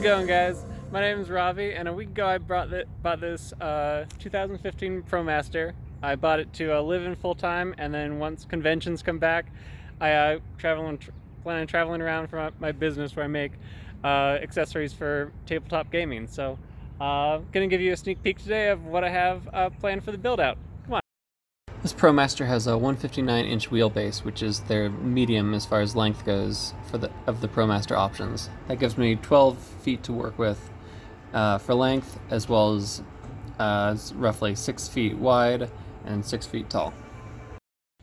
going, guys? My name is Ravi, and a week ago I bought this 2015 ProMaster. I bought it to live in full time, and then once conventions come back, I plan on traveling around for my business where I make accessories for tabletop gaming. So, gonna give you a sneak peek today of what I have planned for the build out. Come on. This ProMaster has a 159-inch wheelbase, which is their medium as far as length goes for the ProMaster options. That gives me 12 feet to work with for length, as well as roughly 6 feet wide and 6 feet tall.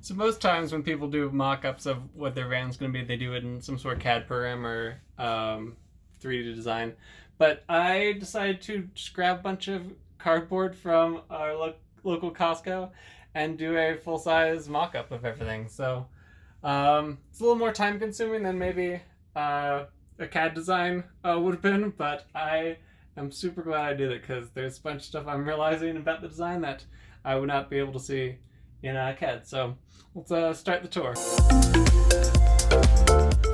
So most times when people do mock-ups of what their van's going to be, they do it in some sort of CAD program or 3D design. But I decided to just grab a bunch of cardboard from our local Costco and do a full-size mock-up of everything. So it's a little more time-consuming than maybe a CAD design would have been, but I am super glad I did it because there's a bunch of stuff I'm realizing about the design that I would not be able to see in CAD. So let's start the tour.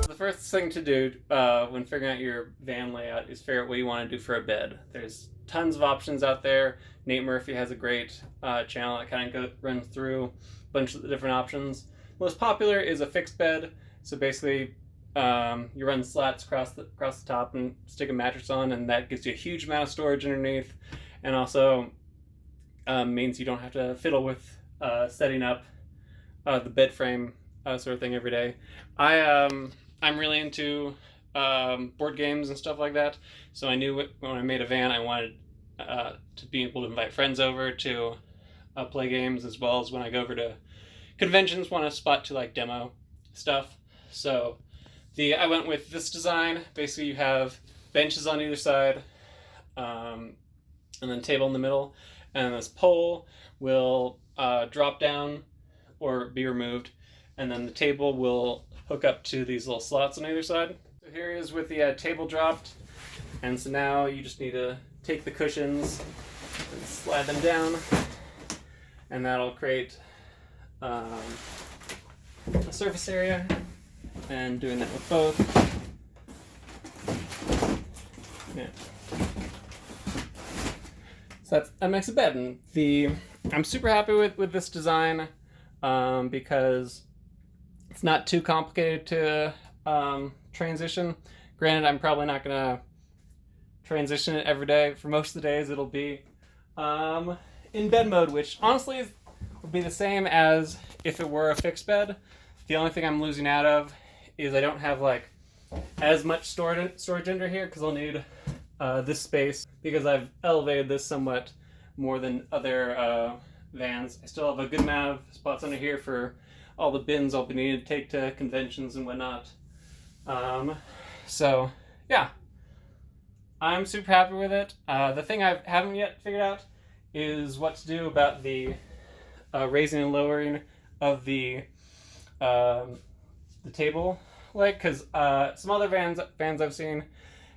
The first thing to do when figuring out your van layout is figure out what you want to do for a bed. There's tons of options out there. Nate Murphy has a great channel that kind of runs through a bunch of the different options. Most popular is a fixed bed. So basically, you run slats across the top and stick a mattress on, and that gives you a huge amount of storage underneath, and also means you don't have to fiddle with setting up the bed frame sort of thing every day. I'm really into board games and stuff like that, so I knew when I made a van I wanted to be able to invite friends over to play games, as well as when I go over to conventions, want a spot to like demo stuff. So I went with this design. Basically, you have benches on either side, and then table in the middle, and this pole will drop down or be removed, and then the table will hook up to these little slots on either side. So here it is with the table dropped, and so now you just need to take the cushions and slide them down, and that'll create a surface area. And doing that with both. Yeah. So that makes a bed, and I'm super happy with this design because it's not too complicated to transition. Granted, I'm probably not gonna transition it every day. For most of the days, it'll be in bed mode, which honestly would be the same as if it were a fixed bed. The only thing I'm losing out of is I don't have like as much storage under here because I'll need this space because I've elevated this somewhat more than other vans. I still have a good amount of spots under here for all the bins I'll be needing to take to conventions and whatnot. So yeah, I'm super happy with it. The thing I haven't yet figured out is what to do about the raising and lowering of the table leg, because some other vans I've seen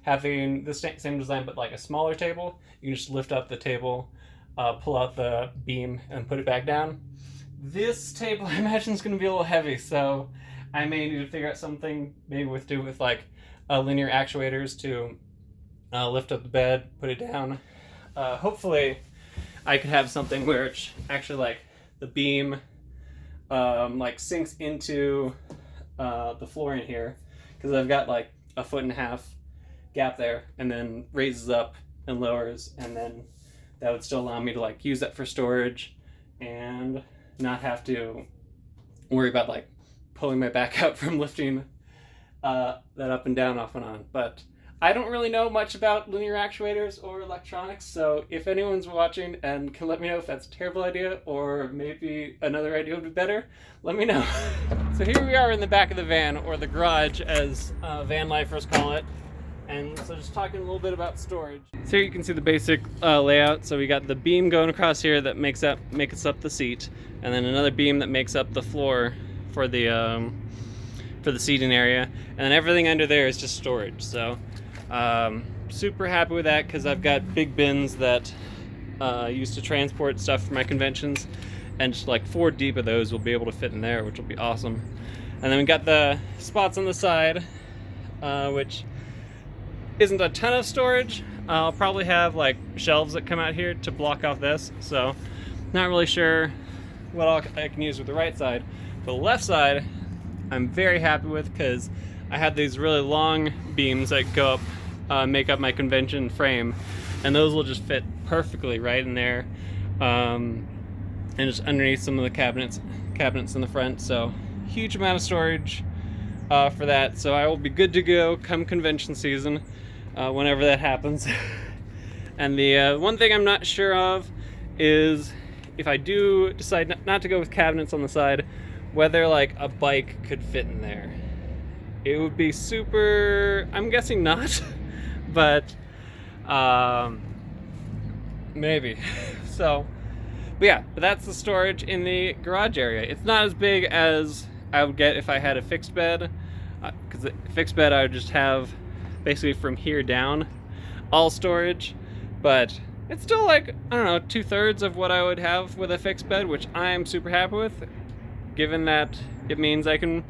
having the same design but like a smaller table. You can just lift up the table, pull out the beam, and put it back down. This table I imagine is going to be a little heavy, so I may need to figure out something maybe with like linear actuators to lift up the bed, put it down. Hopefully I could have something where it's actually like the beam like sinks into the flooring here, because I've got like a 1.5 foot gap there, and then raises up and lowers, and then that would still allow me to like use that for storage and not have to worry about like pulling my back out from lifting that up and down, off and on. But I don't really know much about linear actuators or electronics, so if anyone's watching and can let me know if that's a terrible idea or maybe another idea would be better, let me know. So here we are in the back of the van, or the garage as van lifers call it, and so just talking a little bit about storage. So here you can see the basic layout. So we got the beam going across here that makes up the seat, and then another beam that makes up the floor for the seating area, and then everything under there is just storage. So super happy with that because I've got big bins that used to transport stuff for my conventions, and just like 4 deep of those will be able to fit in there, which will be awesome. And then we got the spots on the side, which isn't a ton of storage. I'll probably have like shelves that come out here to block off this, so not really sure what all I can use with the right side. For the left side, I'm very happy with, because I had these really long beams that go up, make up my convention frame, and those will just fit perfectly right in there, and just underneath some of the cabinets in the front. So huge amount of storage for that. So I will be good to go come convention season, whenever that happens. And the one thing I'm not sure of is, if I do decide not to go with cabinets on the side, whether like a bike could fit in there. It would be super, I'm guessing not, but maybe. So, but that's the storage in the garage area. It's not as big as I would get if I had a fixed bed, because the fixed bed I would just have basically from here down all storage, but it's still like, I don't know, 2/3 of what I would have with a fixed bed, which I'm super happy with, given that it means I can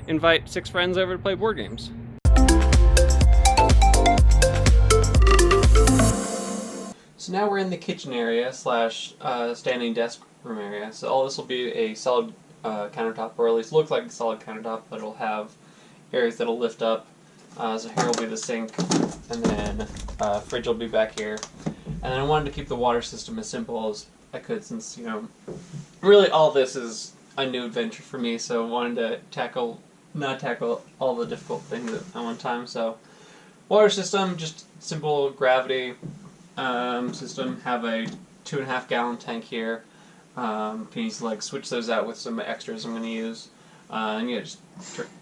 invite 6 friends over to play board games. So now we're in the kitchen area slash standing desk room area. So all this will be a solid countertop, or at least look like a solid countertop, but it'll have areas that'll lift up. So here will be the sink, and then fridge will be back here. And then I wanted to keep the water system as simple as I could, since, you know, really all this is a new adventure for me, so I wanted to not tackle all the difficult things at one time. So water system, just simple gravity system. Have a 2.5 gallon tank here. Can use like switch those out with some extras I'm going to use. And yeah, just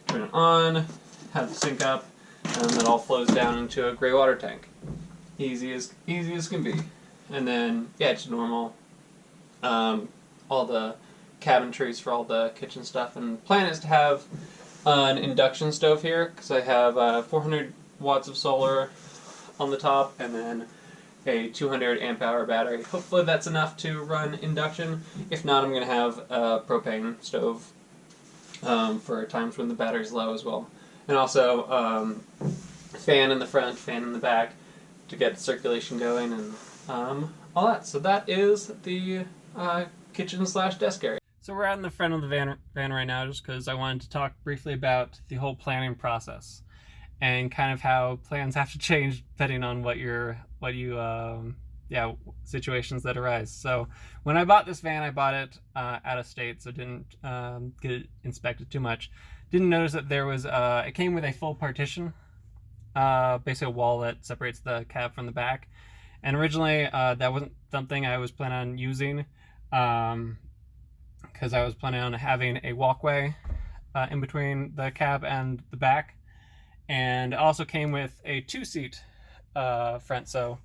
turn it on, have the sink up, and that all flows down into a gray water tank. Easy as can be. And then yeah, just normal. All the cabinetries for all the kitchen stuff. And the plan is to have an induction stove here, because I have 400 watts of solar on the top, and then a 200 amp hour battery. Hopefully that's enough to run induction. If not, I'm going to have a propane stove for times when the battery's low as well. And also fan in the front, fan in the back to get circulation going, and all that. So that is the kitchen slash desk area. So we're out in the front of the van right now, just because I wanted to talk briefly about the whole planning process, and kind of how plans have to change depending on situations that arise. So when I bought this van, I bought it out of state, so didn't get it inspected too much. Didn't notice that there was it came with a full partition, basically a wall that separates the cab from the back. And originally that wasn't something I was planning on using, because I was planning on having a walkway in between the cab and the back. And it also came with a 2-seat front. So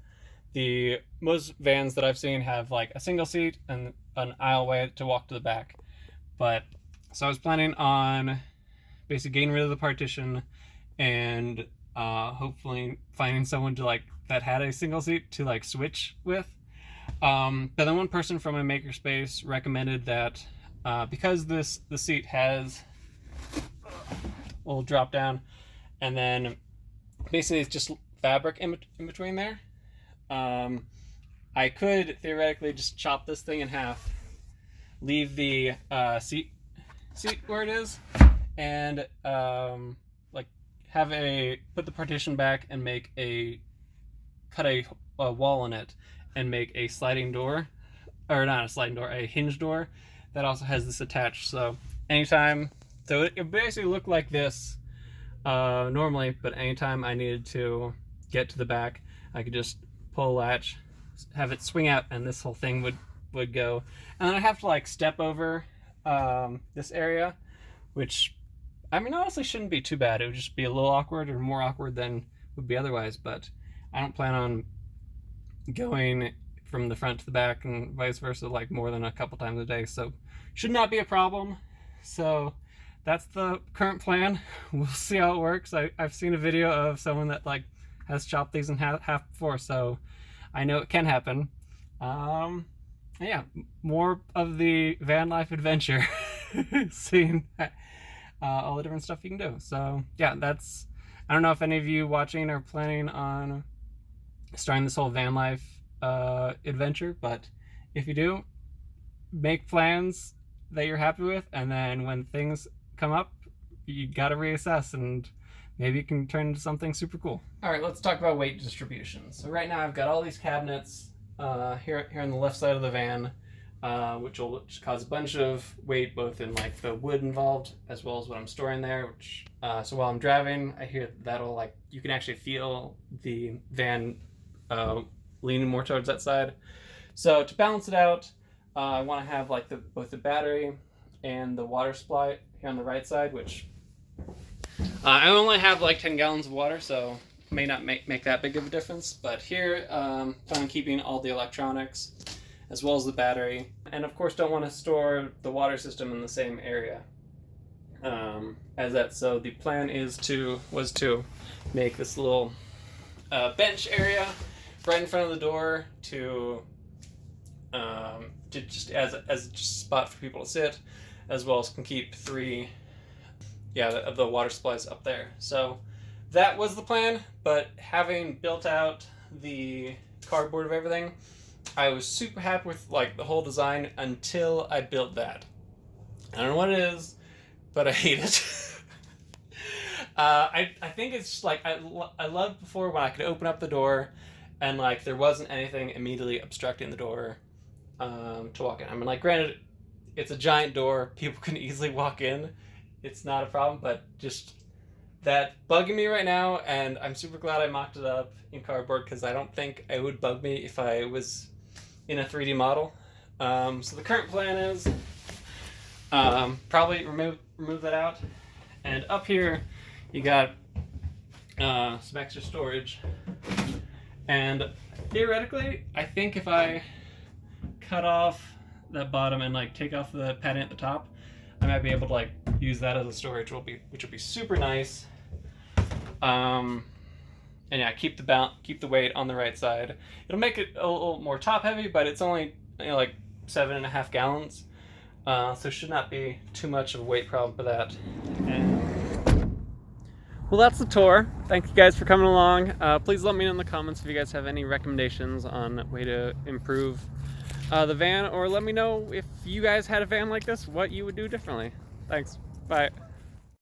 most vans that I've seen have like a single seat and an aisleway to walk to the back. But so I was planning on basically getting rid of the partition and hopefully finding someone to that had a single seat to switch with. But then one person from a makerspace recommended that because the seat has a little drop down, and then basically it's just fabric in between there, I could theoretically just chop this thing in half, leave the seat where it is, and put the partition back and cut a wall in it and make a sliding door, or not a sliding door, a hinge door that also has this attached. So it basically looked like this normally, but anytime I needed to get to the back, I could just pull a latch, have it swing out, and this whole thing would go. And then I'd have to step over this area, which honestly shouldn't be too bad. It would just be a little awkward, or more awkward than would be otherwise, but I don't plan on going from the front to the back and vice versa more than a couple times a day, so should not be a problem. So that's the current plan. We'll see how it works. I've seen a video of someone that has chopped these in half before, so I know it can happen. Yeah, more of the van life adventure, seeing all the different stuff you can do. So yeah, that's I don't know if any of you watching are planning on starting this whole van life adventure, but if you do, make plans that you're happy with, and then when things come up, you gotta reassess, and maybe it can turn into something super cool. All right, let's talk about weight distribution. So right now I've got all these cabinets here on the left side of the van, which will just cause a bunch of weight, both in like the wood involved as well as what I'm storing there. Which so while I'm driving, I hear that'll like you can actually feel the van leaning more towards that side. So to balance it out, I want to have like both the battery and the water supply here on the right side, which I only have like 10 gallons of water, so may not make that big of a difference. But here, plan on keeping all the electronics as well as the battery, and of course don't want to store the water system in the same area as that. So the plan was to make this little bench area right in front of the door to just as a spot for people to sit, as well as can keep 3 of the water supplies up there. So that was the plan, but having built out the cardboard of everything, I was super happy with like the whole design until I built that. I don't know what it is, but I hate it. I think it's just like I loved before when I could open up the door and like there wasn't anything immediately obstructing the door to walk in. I mean, like, granted, it's a giant door, people can easily walk in, it's not a problem, but just that bugging me right now, and I'm super glad I mocked it up in cardboard because I don't think it would bug me if I was in a 3D model. So the current plan is probably remove that out, and up here you got some extra storage, and theoretically I think if I cut off that bottom and like take off the padding at the top, I might be able to like use that as a storage, which will be super nice. And yeah, keep the weight on the right side. It'll make it a little more top heavy, but it's only like 7.5 gallons, so should not be too much of a weight problem for that. And well, that's the tour. Thank you guys for coming along. Please let me know in the comments if you guys have any recommendations on a way to improve the van, or let me know if you guys had a van like this, what you would do differently. Thanks. Bye.